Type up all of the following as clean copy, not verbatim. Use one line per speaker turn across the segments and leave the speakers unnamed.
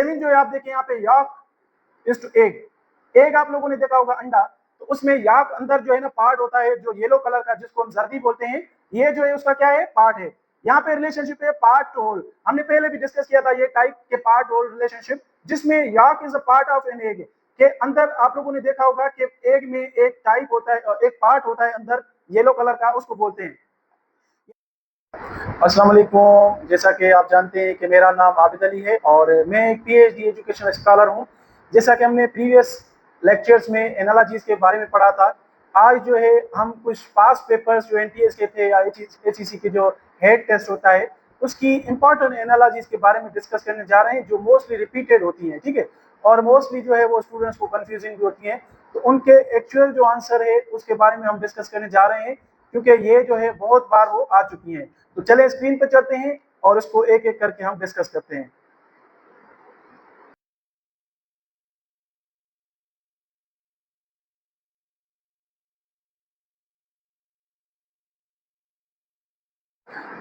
जो है आप देखें यहाँ पे याक इज टू एग, एग आप लोगों ने देखा होगा अंडा, तो उसमें याक अंदर जो है ना पार्ट होता है जो येलो कलर का, जिसको हम जर्दी बोलते हैं, ये जो है उसका क्या है, पार्ट है। यहाँ पे रिलेशनशिप है पार्ट टू होल, हमने पहले भी डिस्कस किया था ये टाइप के पार्ट होल रिलेशनशिप, जिसमें याक is a part of an egg के अंदर आप लोगों ने देखा होगा कि एग में एक टाइप होता है, एक पार्ट होता है अंदर येलो कलर का, उसको बोलते हैं। अस्सलाम वालेकुम, जैसा कि आप जानते हैं कि मेरा नाम आबिद अली है और मैं एक पीएचडी एजुकेशन स्कॉलर हूं। जैसा कि हमने प्रीवियस लेक्चर्स में एनालॉजीज के बारे में पढ़ा था, आज जो है हम कुछ पास पेपर्स जो एनटीएस के थे या एचईसी के जो हेड टेस्ट होता है उसकी इंपॉर्टेंट एनालॉजीज के बारे में डिस्कस करने जा रहे हैं, जो मोस्टली रिपीटेड होती हैं, ठीक है, और मोस्टली जो है वो स्टूडेंट्स को कंफ्यूजिंग भी होती हैं, तो उनके एक्चुअल जो आंसर है उसके बारे में हम डिस्कस करने जा रहे हैं, क्योंकि ये जो है बहुत बार वो आ चुकी हैं। तो चले स्क्रीन पर चलते हैं और इसको एक एक करके हम डिस्कस करते हैं।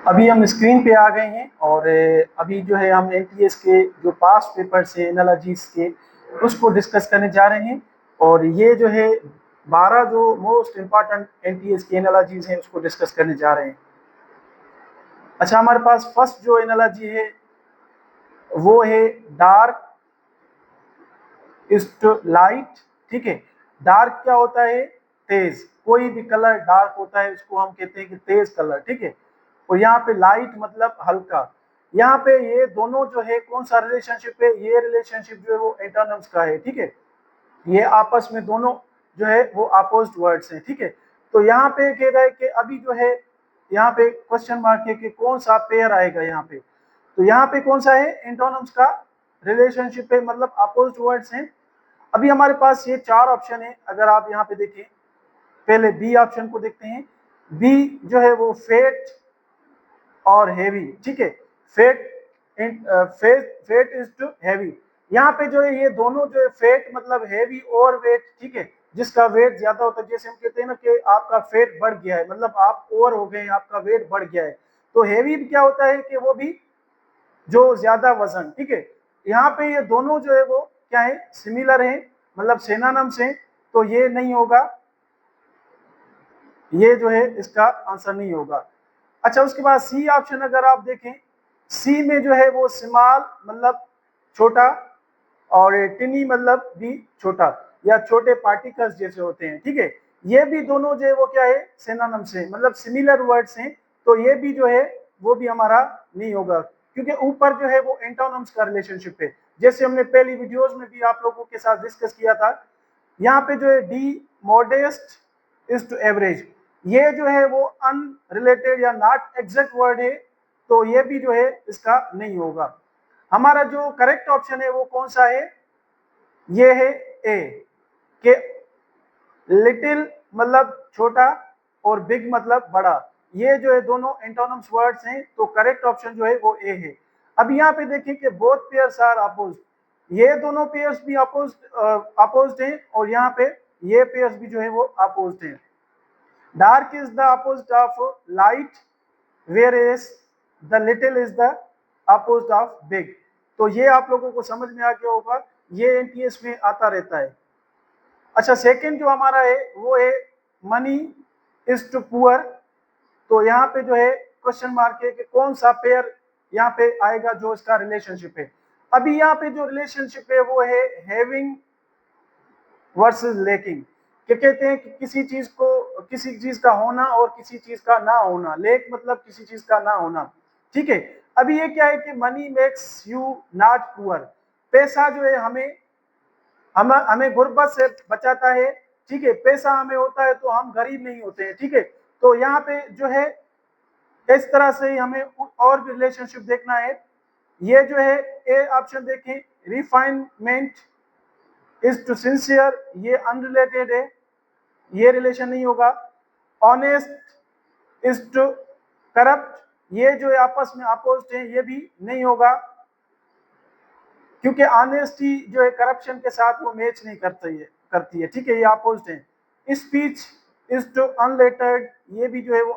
अभी हम स्क्रीन पे आ गए हैं और अभी जो है हम एनटीएस के जो पास पेपर से एनालॉजीज के उसको डिस्कस करने जा रहे हैं, और ये जो है 12 जो मोस्ट इंपॉर्टेंट एनटीएस की एनालॉजीज हैं उसको डिस्कस करने जा रहे हैं। अच्छा, हमारे पास फर्स्ट जो एनालॉजी है वो है डार्क इज टू लाइट, ठीक है। डार्क क्या होता है, तेज, कोई भी कलर डार्क होता है उसको हम कहते हैं कि तेज कलर, ठीक है। और यहाँ पे लाइट मतलब हल्का। यहाँ पे ये दोनों जो है कौन सा रिलेशनशिप है, ये रिलेशनशिप जो है वो एंटोनिम्स का है, ठीक है। ये आपस में दोनों जो है वो अपोजिट वर्ड्स हैं, ठीक है। तो यहाँ पे कह रहा है कि अभी जो है यहाँ पे क्वेश्चन मार्क है कि कौन सा पेयर आएगा यहाँ पे, तो यहाँ पे कौन सा है, एंटोनिम्स का रिलेशनशिप है, मतलब अपोजिट वर्ड्स हैं। अभी हमारे पास ये 4 ऑप्शन है, अगर आप यहाँ पे देखें, पहले बी ऑप्शन को देखते हैं। बी जो है वो फेट और हेवी, ठीक है। Fat fat is to heavy, यहाँ पे जो है ये दोनों जो है फेट मतलब हेवी और वेट, ठीक है, जिसका वेट ज्यादा होता है, जैसे हम कहते हैं ना कि आपका फेट बढ़ गया है, मतलब आप ओवर हो गए, आपका वेट बढ़ गया है। तो हेवी क्या होता है कि वो भी जो ज्यादा वजन, ठीक है। यहाँ पे ये दोनों जो है वो क्या है, सिमिलर है, मतलब सिनोनिम्स हैं, तो ये नहीं होगा, ये जो है इसका आंसर नहीं होगा। अच्छा, उसके बाद सी ऑप्शन अगर आप देखें, सी में जो है वो स्मॉल मतलब छोटा, और टिनी मतलब भी छोटा, या छोटे पार्टिकल्स जैसे होते हैं, ठीक है। ये भी दोनों जो है वो क्या है, सिनोनिम्स हैं, मतलब सिमिलर वर्ड्स हैं, तो ये भी जो है वो भी हमारा नहीं होगा, क्योंकि ऊपर जो है वो एंटोनिम्स का रिलेशनशिप है, जैसे हमने पहली वीडियोस में भी आप लोगों के साथ डिस्कस किया था। यहाँ पे जो है the modest is to average, ये जो है वो अनरिलेटेड या नॉट एग्जैक्ट वर्ड है, तो ये भी जो है इसका नहीं होगा। हमारा जो करेक्ट ऑप्शन है वो कौन सा है, ये है ए, के लिटिल मतलब छोटा और बिग मतलब बड़ा, ये जो है दोनों एंटोनिम्स वर्ड्स हैं, तो करेक्ट ऑप्शन जो है वो ए है। अब यहाँ पे देखिए कि बोथ पेयर्स आर अपोज्ड, ये दोनों पेयर्स भी अपोज्ड हैं, और यहाँ पे ये पेयर्स भी जो है वो अपोज्ड हैं। Dark is the opposite of light, whereas the little is the opposite of big. तो ये आप लोगों को समझ में आ गया होगा, ये एनटीएस में आता रहता है। अच्छा, सेकंड जो हमारा है वो है मनी इज टू पुअर, तो यहाँ पे जो है क्वेश्चन मार्क है कि कौन सा पेयर यहाँ पे आएगा जो इसका रिलेशनशिप है। अभी यहाँ पे जो रिलेशनशिप है वो है हैविंग वर्सेस लेकिंग, क्या कहते हैं कि किसी चीज को, किसी चीज का होना और किसी चीज का ना होना, लेक मतलब किसी चीज का ना होना, ठीक है। अभी ये क्या है कि money makes you not poor, पैसा जो है हमें हमें गुर्बत से बचाता है, ठीक है, पैसा हमें होता है तो हम गरीब नहीं होते हैं, ठीक है। तो यहाँ पे जो है इस तरह से ही हमें और भी रिलेशनशिप देखना है। ये जो है ए ऑप्शन देखें, रिफाइनमेंट इज टू सिंसियर, ये अनरिलेटेड है, ये रिलेशन नहीं होगा। ऑनेस्ट इज टू करप्ट, ये जो है आपस में अपोजिट है, ये भी नहीं होगा, क्योंकि ऑनेस्टी जो है करप्शन के साथ वो मैच नहीं करती है, ठीक है, ये अपोजिट है। स्पीच इज टू अनरिलेटेड, ये भी जो है वो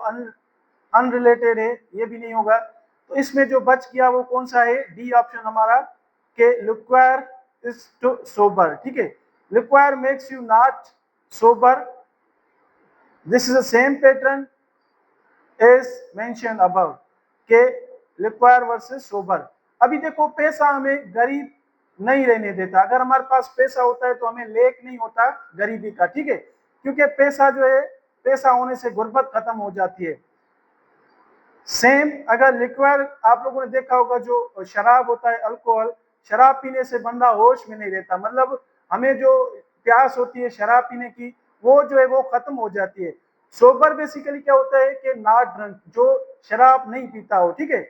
अनरिलेटेड है, ये भी नहीं होगा। तो इसमें जो बच गया वो कौन सा है, डी ऑप्शन हमारा कि लिक्वायर इज टू सोबर, ठीक है, liquor makes you not sober, this is the same pattern as mention above के लिक्वायर वर्सेस सोबर। अभी देखो पैसा हमें गरीब नहीं रहने देता, अगर हमारे पास पैसा होता है तो हमें लेक नहीं होता गरीबी का, ठीक है, क्योंकि पैसा जो है, पैसा होने से गुर्बत खत्म हो जाती है। सेम अगर लिक्वायर आप लोगों ने देखा होगा, जो शराब होता है अल्कोहल, शराब पीने से बंदा होश में नहीं रहता, मतलब हमें जो प्यास होती है शराब पीने की वो जो है वो खत्म हो जाती है। सोबर बेसिकली क्या होता है कि नॉट ड्रंक, जो शराब नहीं पीता हो, ठीक है।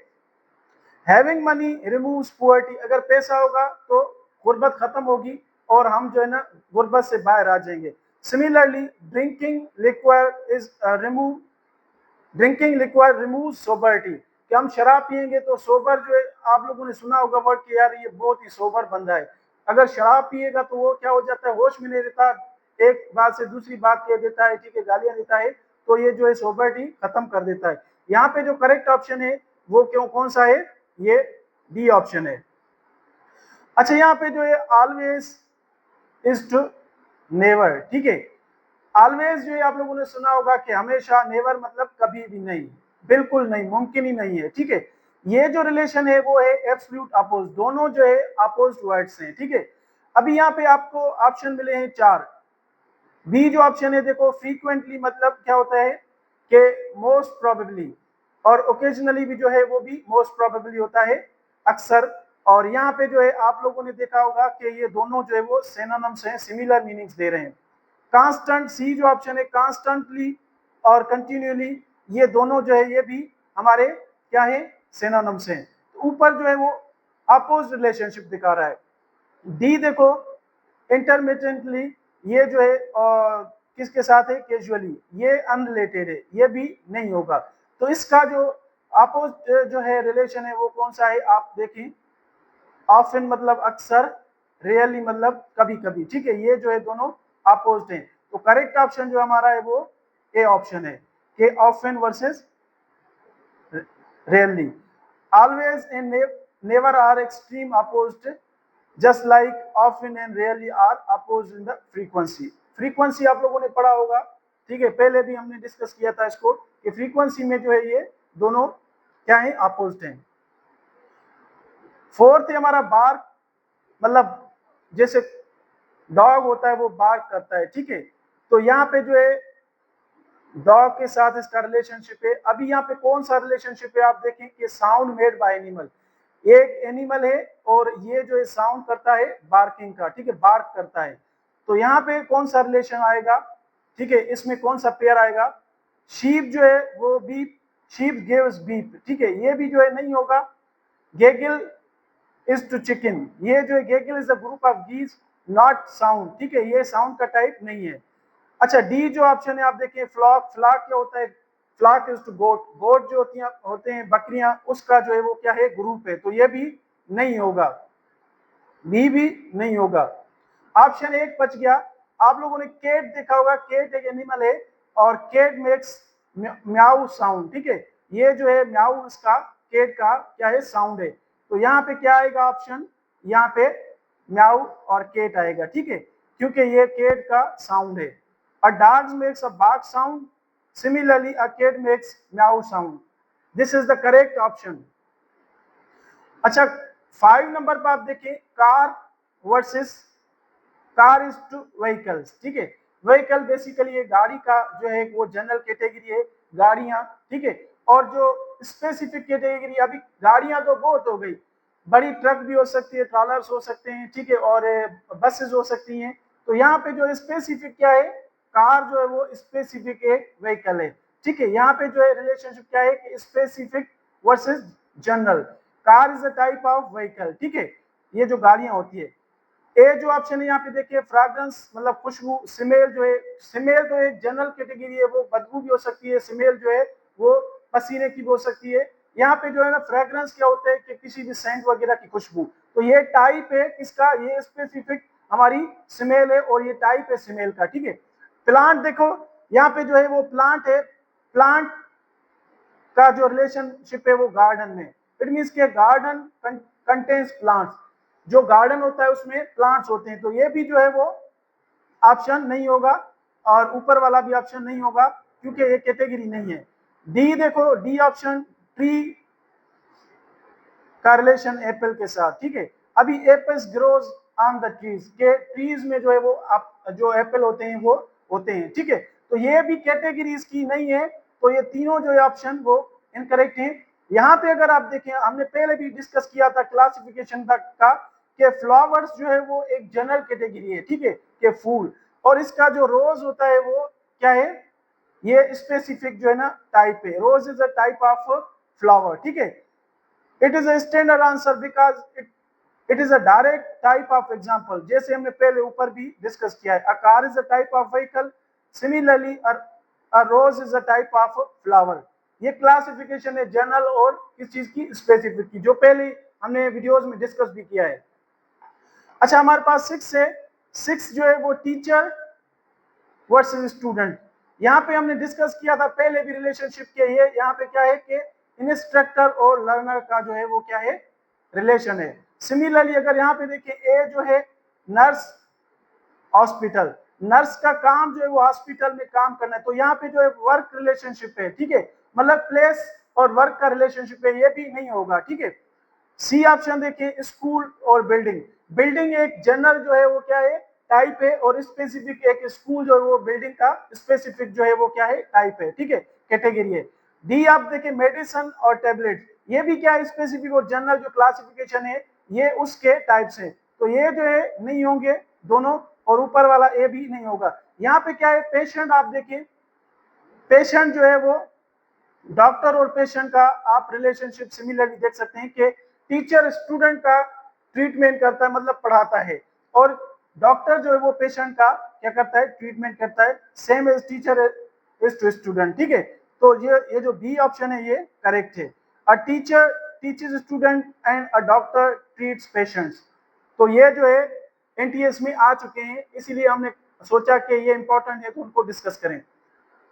हैविंग मनी रिमूव्स पुअर्टी, अगर पैसा होगा तो गुर्बत खत्म होगी और हम जो है ना गुर्बत से बाहर आ जाएंगे। Similarly drinking liquor is remove, drinking liquor remove sobriety, कि हम शराब पियेंगे तो सोबर जो है, आप लोगों ने सुना होगा वर्ड कि यार ये बहुत ही सोबर बंदा है, अगर शराब पिएगा तो वो क्या हो जाता है, होश में नहीं रहता, एक बात से दूसरी बात कह देता है, ठीक है, गालियां देता है, तो ये जो है सोबरिटी खत्म कर देता है। यहाँ पे जो करेक्ट ऑप्शन है वो क्यों कौन सा है, ये डी ऑप्शन है। अच्छा यहाँ पे जो है ऑलवेज इज टू नेवर, ठीक है, ऑलवेज जो है आप लोगों ने सुना होगा कि हमेशा, नेवर मतलब कभी भी नहीं, बिल्कुल नहीं, मुमकिन ही नहीं है, ठीक है। ये जो रिलेशन है वो है एब्सोल्यूट अपोज, दोनों जो है अपोज्ड वर्ड्स हैं, ठीक है। अभी यहाँ पे आपको ऑप्शन मिले हैं 4। बी जो ऑप्शन है देखो, फ्रीक्वेंटली मतलब क्या होता है कि मोस्ट प्रोबेबली, और ओकेजनली भी जो है वो भी मोस्ट प्रोबेबली होता है अक्सर। और यहाँ पे जो है आप लोगों ने देखा होगा कि ये दोनों जो है वो सिनोनिम्स हैं, सिमिलर मीनिंग्स दे रहे हैं। कांस्टेंट, सी जो ऑप्शन है कांस्टेंटली और कंटिन्यूअली, ये दोनों जो है ये भी हमारे क्या है, सिनोनिम्स हैं। तो ऊपर जो है वो अपोज रिलेशनशिप दिखा रहा है। डी देखो इंटरमिटेंटली, ये जो है किसके साथ है, कैजुअली, ये अनरिलेटेड है, ये भी नहीं होगा। तो इसका जो अपोज जो है रिलेशन है वो कौन सा है, आप देखें, ऑफन मतलब अक्सर, रियली मतलब कभी कभी, ठीक है, ये जो है दोनों अपोज्ड हैं। तो करेक्ट ऑप्शन जो हमारा है वो ए ऑप्शन है, कि often versus rarely. Always and never are extreme opposed, just like often and rarely are opposed in the frequency. Frequency आप लोगों ने पढ़ा होगा, ठीक है, पहले भी हमने डिस्कस किया था इसको, कि फ्रीक्वेंसी में जो है ये दोनों क्या है, अपोज्ड हैं। फोर्थ है हमारा बार्क, मतलब जैसे डॉग होता है वो बार्क करता है, ठीक है, तो यहाँ पे जो है डॉग के साथ इसका रिलेशनशिप है। अभी यहाँ पे कौन सा रिलेशनशिप है, आप देखें कि साउंड मेड बाय एनिमल, एक एनिमल है और ये जो है साउंड करता है बार्किंग का, ठीक है, बार्क करता है, तो यहाँ पे कौन सा रिलेशन आएगा, ठीक है, इसमें कौन सा पेयर आएगा। शीप जो है वो बीप, शीप गिव्स बीप, ठीक है, ये भी जो है नहीं होगा। गेगिल इज टू चिकन, ये जो है gaggle is a group of geese not sound, ठीक है, ये साउंड का टाइप नहीं है। अच्छा डी जो ऑप्शन है आप देखिए, फ्लॉक, फ्लॉक क्या होता है, फ्लॉक इज टू गोट, गोट जो होते हैं बकरियां, उसका जो है वो क्या है, ग्रुप है, तो ये भी नहीं होगा, बी भी नहीं होगा। ऑप्शन एक बच गया। आप लोगों ने केट देखा होगा, केट एक एनिमल है और केट मेक्स म्याऊ साउंड, ठीक है, ये जो है म्याऊ इसका केट का क्या है, साउंड है, तो यहाँ पे क्या आएगा ऑप्शन, यहाँ पे म्याऊ और केट आएगा, ठीक है, क्योंकि ये केट का साउंड है। A dog makes a bark sound, similarly a cat makes meow sound, this is the correct option. अच्छा 5 नंबर पर आप देखिए, car versus, car is two vehicles, ठीक है, व्हीकल बेसिकली ये गाड़ी का जो है वो जनरल कैटेगरी है, गाड़ियां, ठीक है, और जो स्पेसिफिक कैटेगरी, अभी गाड़ियां तो बहुत हो गई, बड़ी ट्रक भी हो सकती है, ट्रॉलर्स हो सकते हैं, ठीक है, और बसेस हो सकती हैं, तो यहाँ पे जो स्पेसिफिक क्या है, कार जो है वो स्पेसिफिक एक व्हीकल है, ठीक है, यहाँ पे जो है रिलेशनशिप क्या है कि specific versus general, car is a type of vehicle, ठीक है, ये जो गाड़ियां होती है। ए जो ऑप्शन है यहाँ पे देखिए, फ्रेग्रेंस मतलब खुशबू, स्मेल जो है, स्मेल तो एक जनरल कैटेगरी है, वो बदबू भी हो सकती है, स्मेल जो है वो पसीने की भी हो सकती है, यहाँ पे जो है ना फ्रेग्रेंस क्या होता है कि किसी भी सेंट वगैरह की खुशबू, तो ये टाइप है किसका, ये स्पेसिफिक हमारी स्मेल है और ये टाइप है स्मेल का, ठीक है। प्लांट देखो, यहाँ पे जो है वो प्लांट है, प्लांट का जो रिलेशनशिप है वो गार्डन में, इट मीन्स के गार्डन कंटेन्स प्लांट्स, जो गार्डन होता है उसमें प्लांट्स होते हैं, तो ये भी जो है वो ऑप्शन नहीं होगा, और ऊपर वाला भी ऑप्शन नहीं होगा क्योंकि ये कैटेगरी नहीं है। डी देखो, डी ऑप्शन, ट्री का रिलेशन एप्पल के साथ, ठीक है। अभी apples grows on the trees, के ट्रीज में जो है वो जो एप्पल होते हैं वो होते हैं, ठीक है। तो ये भी कैटेगरी इसकी नहीं है, तो ये तीनों जो है ऑप्शन वो इनकरेक्ट हैं। यहाँ पे अगर आप देखें, हमने पहले भी डिस्कस किया था क्लासिफिकेशन तक का, कि फ्लावर्स जो है वो एक जनरल कैटेगरी है, ठीक है, कि फूल, और इसका जो रोज होता है वो क्या है, ये स्पेसिफिक जो है ना टाइप है। Rose is a type of flower, ठीक है। It is a standard answer because it is a direct type of example, जैसे हमने पहले ऊपर भी डिस्कस किया है। A car is a type of vehicle, similarly a rose is a type of flower. ये क्लासिफिकेशन है जनरल और किस चीज की, स्पेसिफिक की, जो पहले हमने वीडियोस में डिस्कस भी किया है। अच्छा, हमारे पास 6 है। 6 जो है वो टीचर वर्सेस स्टूडेंट। यहाँ पे हमने डिस्कस किया था पहले भी रिलेशनशिप के, ये यहाँ पे क्या है कि इंस्ट्रक्टर और लर्नर का जो है वो क्या है, रिलेशन है। सिमिलरली अगर यहाँ पे देखिए, ए जो है नर्स, हॉस्पिटल, नर्स का काम जो है वो हॉस्पिटल में काम करना है, तो यहाँ पे जो है वर्क रिलेशनशिप है, ठीक है, मतलब प्लेस और वर्क का रिलेशनशिप है, ये भी नहीं होगा, ठीक है। सी ऑप्शन देखिए, स्कूल और बिल्डिंग। बिल्डिंग एक जनरल जो है वो क्या है, टाइप है, और स्पेसिफिक एक स्कूल जो है वो बिल्डिंग का स्पेसिफिक जो है वो क्या है, टाइप है, ठीक है, कैटेगरी है। डी आप देखिए, मेडिसिन और टैबलेट, ये भी क्या है, स्पेसिफिक और जनरल जो क्लासिफिकेशन है ये उसके टाइप्स है, तो ये जो है नहीं होंगे दोनों, और ऊपर वाला ए भी नहीं होगा। यहाँ पे क्या है, पेशेंट, आप देखिए पेशेंट जो है वो, डॉक्टर और पेशेंट का आप रिलेशनशिप सिमिलरली देख सकते हैं कि टीचर स्टूडेंट का ट्रीटमेंट करता है, मतलब पढ़ाता है, और डॉक्टर जो है वो पेशेंट का क्या करता है, ट्रीटमेंट करता है, same as teacher is to student, ठीक है। तो ये जो बी ऑप्शन है ये करेक्ट है। A teacher teaches student and a doctor treats patients. तो ये जो है एनटीएस में आ चुके हैं, इसीलिए हमने सोचा कि ये इंपॉर्टेंट है तो उनको डिस्कस करें।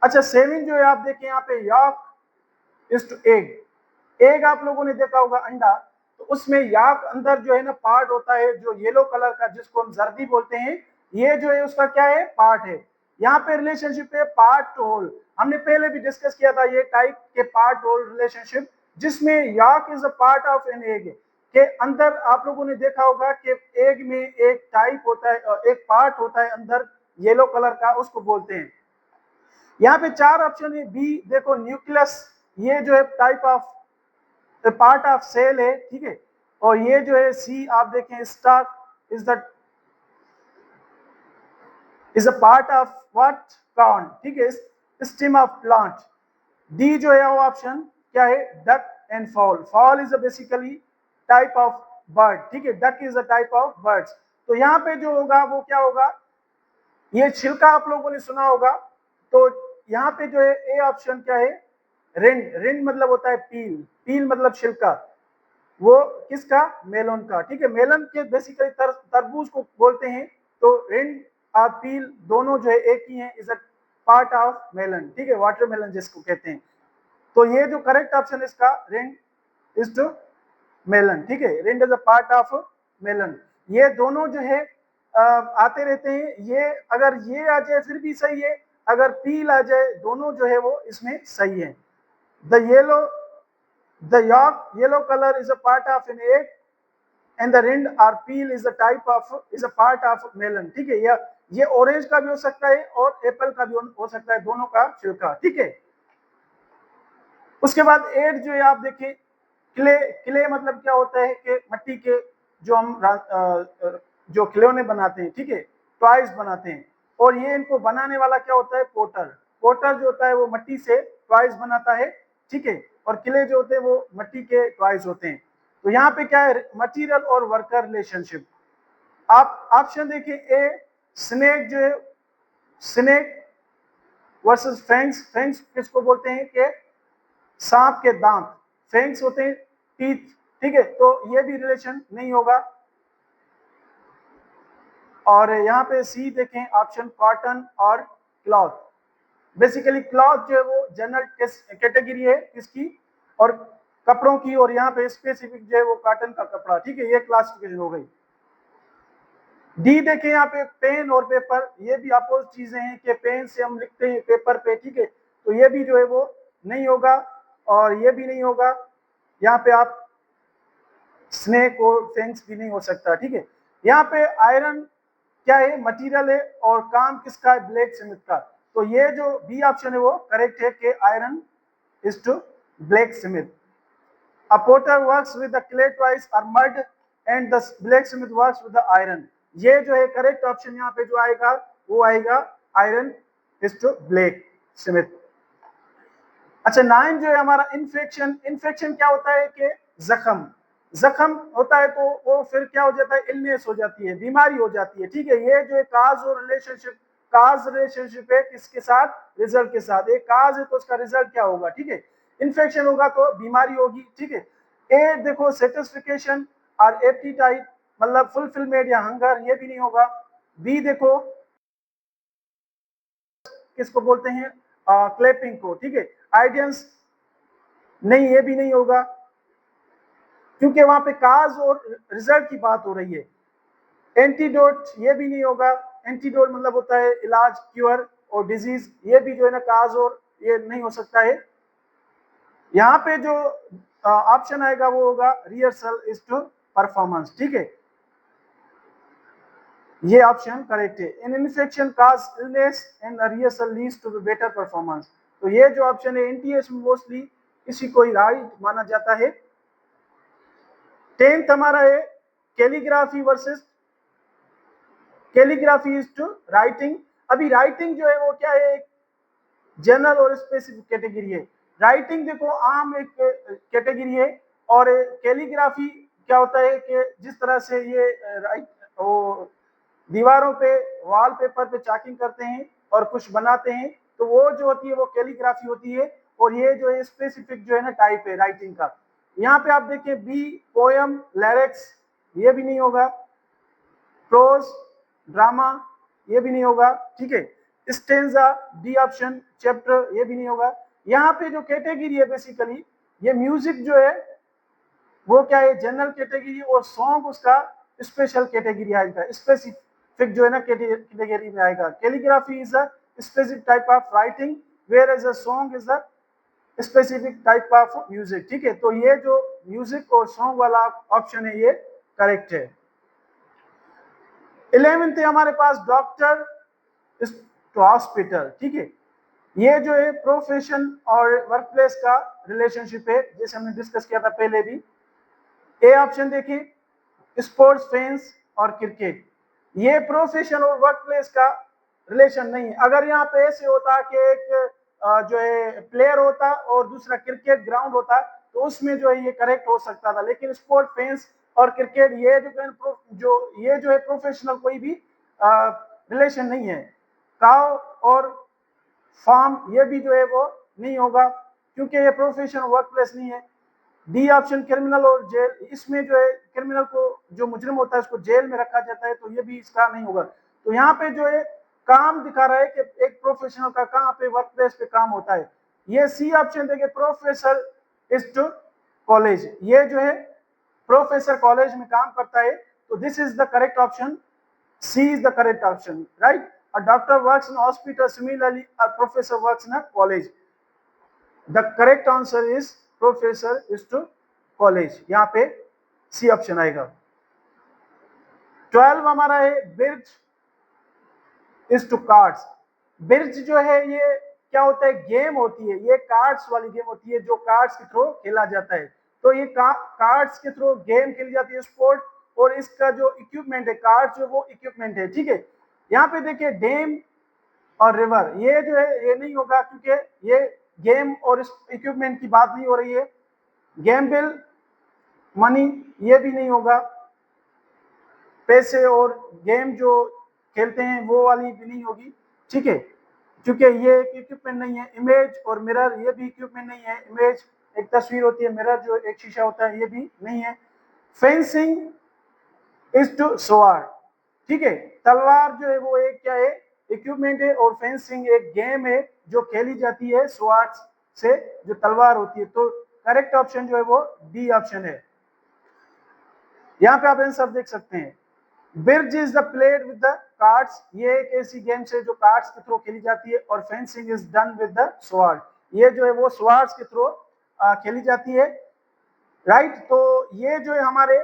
अच्छा, सेविंग जो है आप देखें यहाँ पे, yolk is to egg. Egg आप लोगों ने देखा होगा अंडा, तो उसमें याक अंदर जो है ना पार्ट होता है जो येलो कलर का, जिसको हम जर्दी बोलते हैं, ये जो है उसका क्या है, पार्ट है। यहाँ पे रिलेशनशिप है पार्ट टू होल, हमने पहले भी डिस्कस किया था ये टाइप के पार्ट होल रिलेशनशिप, जिसमें याक is a part of an egg के अंदर। आप लोगों ने देखा होगा कि एग में एक टाइप होता है, एक पार्ट होता है अंदर येलो कलर का, उसको बोलते हैं। यहाँ पे 4 ऑप्शन है। बी देखो, न्यूक्लियस, ये जो है type of part of cell है, ठीक है। और ये जो है सी आप देखें, stalk is a part of what, plant, ठीक है, स्टेम ऑफ प्लांट। डी जो है वो ऑप्शन क्या है, duck and fall. Fall is a basically type of bird, ठीक है, duck is a type of birds. तो यहाँ पे जो होगा वो क्या होगा, ये छिलका आप लोगों ने सुना होगा, तो यहाँ पे जो है ए ऑप्शन क्या है, रिंड। रिंड मतलब होता है पील, पील मतलब छिलका, वो किसका, मेलन का, ठीक है। मेलन के बेसिकली तरबूज को बोलते हैं, तो रिंड और पील दोनों जो है एक ही है, is a part of melon, ठीक है, वाटरमेलन जिसको कहते हैं। तो ये जो करेक्ट ऑप्शन है इसका, रिंड इज टू मेलन, ठीक है, rind is a part of melon. ये दोनों जो है आते रहते हैं, ये अगर ये आ जाए फिर भी सही है, अगर पील आ जाए, दोनों जो है वो इसमें सही है। The yellow, the yolk, yellow color is a part of an egg and the rind or peel is a type of, is a part of melon, ठीक है। ये ऑरेंज का भी हो सकता है और एप्पल का भी हो सकता है, दोनों का छिलका, ठीक है। उसके बाद 8 जो है आप देखिए, क्ले। क्ले मतलब क्या होता है कि मिट्टी के जो हम जो खिलौने बनाते हैं, ठीक है, टॉयज बनाते हैं, और ये इनको बनाने वाला क्या होता है, पोटर। पोटर जो होता है वो मिट्टी से टॉयज बनाता है, ठीक है, और क्ले जो होते हैं वो मिट्टी के टॉयज होते हैं। तो यहाँ पे क्या है, मटीरियल और वर्कर रिलेशनशिप। आप ऑप्शन देखिए, ए स्नेक जो है, स्नेक वर्सेस फैंग्स। फैंग्स किसको बोलते हैं कि सांप के दांत, फैंग्स होते हैं टीथ, ठीक है, तो ये भी रिलेशन नहीं होगा। और यहाँ पे सी देखें ऑप्शन, कॉटन और क्लॉथ। बेसिकली क्लॉथ जो है वो जनरल कैटेगरी है किसकी, और कपड़ों की, और यहाँ पे स्पेसिफिक जो है वो कॉटन का कपड़ा, ठीक है, ये क्लासिफिकेशन हो गई। डी देखें यहाँ पे पेन और पेपर, ये भी अपोज चीजें हैं कि पेन से हम लिखते हैं पेपर पे, ठीक है, तो ये भी जो है वो नहीं होगा और ये भी नहीं होगा। यहाँ पे आप स्नेक और फेंक्स भी नहीं हो सकता, ठीक है। यहाँ पे आयरन क्या है, मटेरियल है, और काम किसका है, ब्लैक स्मिथ का। तो ये जो बी ऑप्शन है वो करेक्ट है कि iron is to blacksmith. A potter works with the clay twice or mud and the blacksmith works with the iron। ये जो है करेक्ट ऑप्शन यहाँ पे जो आएगा वो आएगा iron is to blacksmith. अच्छा 9 जो है हमारा इन्फेक्शन। इन्फेक्शन क्या होता है कि जख्म, जख्म होता है तो वो फिर क्या हो जाता है, इलनेस हो जाती है, बीमारी हो जाती है, ठीक है। ये जो है काज और रिलेशनशिप, काज रिलेशनशिप है किसके साथ, रिजल्ट के साथ। एक काज है तो उसका रिजल्ट क्या होगा, ठीक है, इन्फेक्शन होगा तो बीमारी होगी, ठीक है। ए देखो सेटिस्फिकेशन और एप्टीटाइट मतलब फुलफिलमेंट या हंगर, ये भी नहीं होगा। बी देखो किसको बोलते हैं, क्लैपिंग को, ठीक है। आइडियंस नहीं, ये भी नहीं होगा क्योंकि वहां पे काज और रिजल्ट की बात हो रही है। एंटीडोट ये भी नहीं होगा, एंटीडोट मतलब होता है इलाज, क्योर और डिजीज, ये भी जो है ना काज और ये नहीं हो सकता है। यहाँ पे जो ऑप्शन आएगा वो होगा रिहर्सल इज टू परफॉर्मेंस, ठीक है, ये ऑप्शन करेक्ट है। In infection cause illness and rehearsal leads to better performance. तो ये जो ऑप्शन है एनटीएस में मोस्टली इसी को ही राइट माना जाता है। 10th हमारा है calligraphy versus, calligraphy is to writing. अभी राइटिंग जो है वो क्या है, एक जनरल और स्पेसिफिक कैटेगरी है। राइटिंग देखो आम एक कैटेगरी है, और कैलीग्राफी क्या होता है कि जिस तरह से ये राइट वो दीवारों पे वॉल पेपर पे चाकिंग करते हैं और कुछ बनाते हैं, तो वो जो होती है वो कैलीग्राफी होती है। और ये जो है स्पेसिफिक जो है ना टाइप है राइटिंग का। यहाँ पे आप देखें बी पोएम लिरिक्स, ये भी नहीं होगा। प्रोज ड्रामा, ये भी नहीं होगा, ठीक है। स्टेंजा डी ऑप्शन, चैप्टर, ये भी नहीं होगा। यहाँ पे जो कैटेगरी है बेसिकली ये म्यूजिक जो है वो क्या है, जनरल कैटेगरी, और सॉन्ग उसका स्पेशल कैटेगरी आएगा, स्पेसिफिक जो है ना कैटेगरी में आएगा। Calligraphy is a specific type of writing whereas a song is a specific type of music, ठीक है। तो ये जो म्यूजिक और सॉन्ग वाला ऑप्शन है ये करेक्ट है। 11th है हमारे पास डॉक्टर टू हॉस्पिटल, ठीक है। ये जो है प्रोफेशन और वर्क प्लेस का रिलेशनशिप है, जैसे हमने डिस्कस किया था पहले भी। ए ऑप्शन देखिए स्पोर्ट्स फैंस और क्रिकेट, ये प्रोफेशन और वर्क प्लेस का रिलेशन नहीं। अगर यहाँ पे ऐसे होता कि एक जो है प्लेयर होता और दूसरा क्रिकेट ग्राउंड होता तो उसमें जो है ये करेक्ट हो सकता था, लेकिन स्पोर्ट फैंस और क्रिकेट ये जो है प्रोफेशनल कोई भी रिलेशन नहीं है। काउ और फार्म ये भी जो है वो नहीं होगा क्योंकि ये प्रोफेशन वर्क प्लेस नहीं है। डी ऑप्शन क्रिमिनल और जेल, इसमें जो है क्रिमिनल को जो मुजरिम होता है उसको जेल में रखा जाता है, तो ये भी इसका नहीं होगा। तो यहाँ पे जो है काम दिखा रहा है कि एक प्रोफेशनल का कहाँ पे वर्क प्लेस पे काम होता है। ये सी ऑप्शन देखिए प्रोफेसर इज टू कॉलेज, ये जो है प्रोफेसर कॉलेज में काम करता है, तो this is the correct option, C is the correct option, right. A doctor works in hospital, similarly a professor works in a college. The correct answer is professor is to college, यहाँ पे C option आएगा। 12 हमारा है bridge is to cards. Bridge जो है ये क्या होता है, गेम होती है, ये कार्ड्स वाली गेम होती है जो कार्ड्स के थ्रू खेला जाता है। तो ये कार्ड्स के थ्रू गेम खेली जाती है स्पोर्ट, और इसका जो इक्विपमेंट है कार्ड जो वो इक्विपमेंट है, ठीक है। यहाँ पे देखिए डैम और रिवर, ये जो है ये नहीं होगा क्योंकि ये गेम और इक्विपमेंट की बात नहीं हो रही है। गैम्बल मनी, ये भी नहीं होगा। पैसे और गेम जो खेलते हैं वो वाली भी नहीं होगी, ठीक है, क्योंकि ये इक्विपमेंट नहीं है। इमेज और मिरर, ये भी इक्विपमेंट नहीं है। इमेज एक तस्वीर होती है, मिरर जो एक शीशा होता है, ये भी नहीं है। फेंसिंग इज टू स्वॉर्ड, ठीक है, तलवार जो है वो एक क्या है, इक्विपमेंट है, और फेंसिंग एक गेम है जो खेली जाती है स्वॉर्ड से, जो तलवार होती है। तो करेक्ट ऑप्शन जो है वो डी ऑप्शन है। यहाँ पे आप आंसर देख सकते हैं। Bridge is the played with the cards, ये एक ऐसी गेम है जो कार्ड्स के थ्रू खेली जाती है। और fencing is done with the sword, ये जो है वो स्वॉर्ड्स के थ्रू खेली जाती है, राइट। तो ये जो है हमारे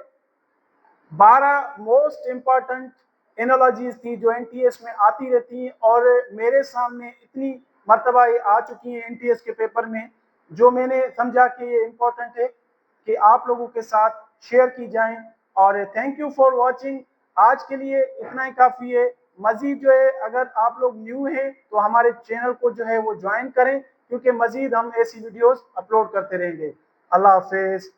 12 मोस्ट इंपॉर्टेंट एनोलॉजीज थी जो एनटीएस में आती रहती हैं, और मेरे सामने इतनी मर्तबा ये आ चुकी हैं एनटीएस के पेपर में, जो मैंने समझा कि ये इम्पोर्टेंट है कि आप लोगों के साथ शेयर की जाएं। और थैंक यू फॉर वॉचिंग, आज के लिए इतना ही काफ़ी है। मज़ीद जो है अगर आप लोग न्यू हैं तो हमारे चैनल को जो है वो ज्वाइन करें, क्योंकि मज़ीद हम ऐसी वीडियोस अपलोड करते रहेंगे। अल्लाह हाफिज़।